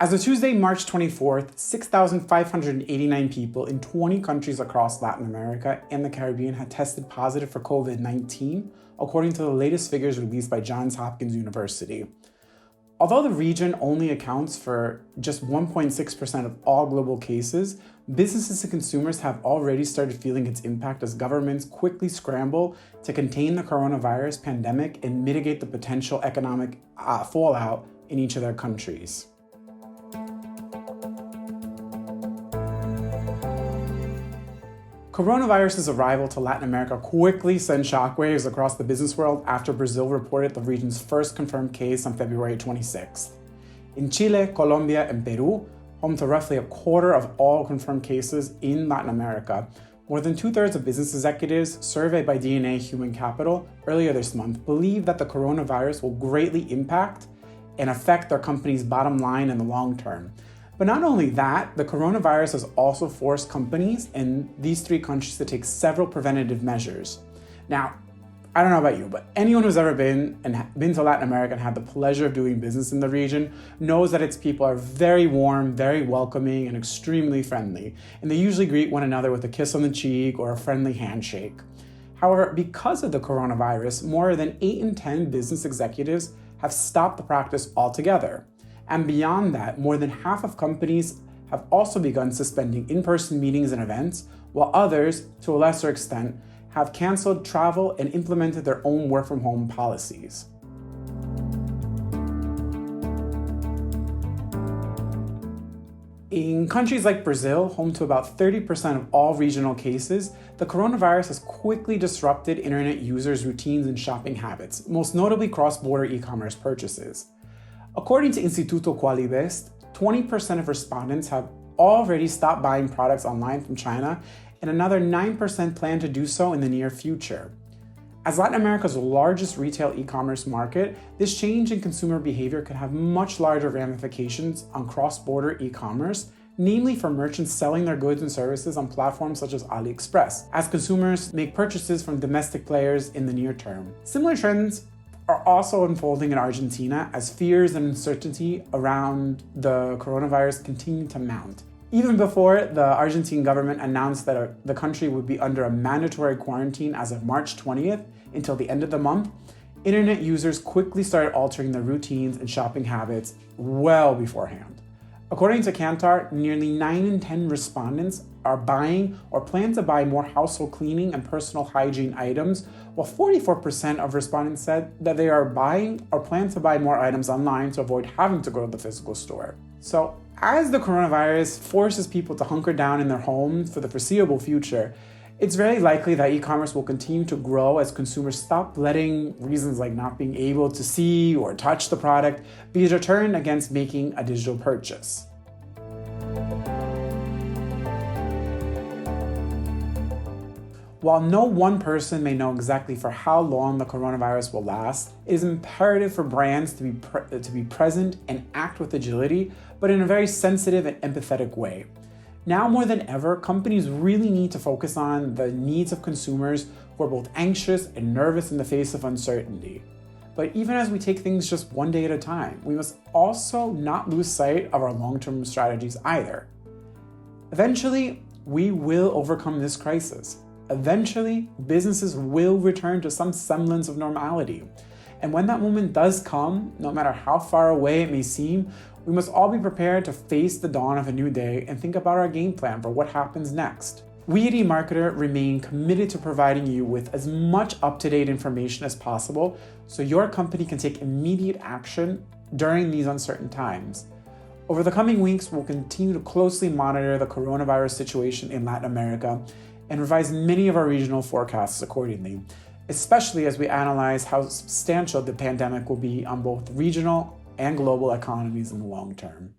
As of Tuesday, March 24th, 6,589 people in 20 countries across Latin America and the Caribbean had tested positive for COVID-19, according to the latest figures released by Johns Hopkins University. Although the region only accounts for just 1.6% of all global cases, businesses and consumers have already started feeling its impact as governments quickly scramble to contain the coronavirus pandemic and mitigate the potential economic fallout in each of their countries. Coronavirus's arrival to Latin America quickly sent shockwaves across the business world after Brazil reported the region's first confirmed case on February 26th. In Chile, Colombia, and Peru, home to roughly a quarter of all confirmed cases in Latin America, more than two-thirds of business executives surveyed by DNA Human Capital earlier this month believe that the coronavirus will greatly impact and affect their company's bottom line in the long term. But not only that, the coronavirus has also forced companies in these three countries to take several preventative measures. Now, I don't know about you, but anyone who's ever been to Latin America and had the pleasure of doing business in the region knows that its people are very warm, very welcoming, and extremely friendly. And they usually greet one another with a kiss on the cheek or a friendly handshake. However, because of the coronavirus, more than 8 in 10 business executives have stopped the practice altogether. And beyond that, more than half of companies have also begun suspending in-person meetings and events, while others, to a lesser extent, have canceled travel and implemented their own work-from-home policies. In countries like Brazil, home to about 30% of all regional cases, the coronavirus has quickly disrupted internet users' routines and shopping habits, most notably cross-border e-commerce purchases. According to Instituto Qualibest, 20% of respondents have already stopped buying products online from China, and another 9% plan to do so in the near future. As Latin America's largest retail e-commerce market, this change in consumer behavior could have much larger ramifications on cross-border e-commerce, namely for merchants selling their goods and services on platforms such as AliExpress, as consumers make purchases from domestic players in the near term. Similar trends are also unfolding in Argentina as fears and uncertainty around the coronavirus continue to mount. Even before the Argentine government announced that the country would be under a mandatory quarantine as of March 20th until the end of the month, internet users quickly started altering their routines and shopping habits well beforehand. According to Kantar, nearly 9 in 10 respondents are buying or plan to buy more household cleaning and personal hygiene items, while 44% of respondents said that they are buying or plan to buy more items online to avoid having to go to the physical store. So, as the coronavirus forces people to hunker down in their homes for the foreseeable future, it's very likely that e-commerce will continue to grow as consumers stop letting reasons like not being able to see or touch the product be deterrent against making a digital purchase. While no one person may know exactly for how long the coronavirus will last, it is imperative for brands to be present and act with agility, but in a very sensitive and empathetic way. Now more than ever, companies really need to focus on the needs of consumers who are both anxious and nervous in the face of uncertainty. But even as we take things just one day at a time, we must also not lose sight of our long-term strategies either. Eventually, we will overcome this crisis. Eventually, businesses will return to some semblance of normality. And when that moment does come, no matter how far away it may seem, we must all be prepared to face the dawn of a new day and think about our game plan for what happens next. We at eMarketer remain committed to providing you with as much up-to-date information as possible so your company can take immediate action during these uncertain times. Over the coming weeks, we'll continue to closely monitor the coronavirus situation in Latin America and revise many of our regional forecasts accordingly, especially as we analyze how substantial the pandemic will be on both regional and global economies in the long term.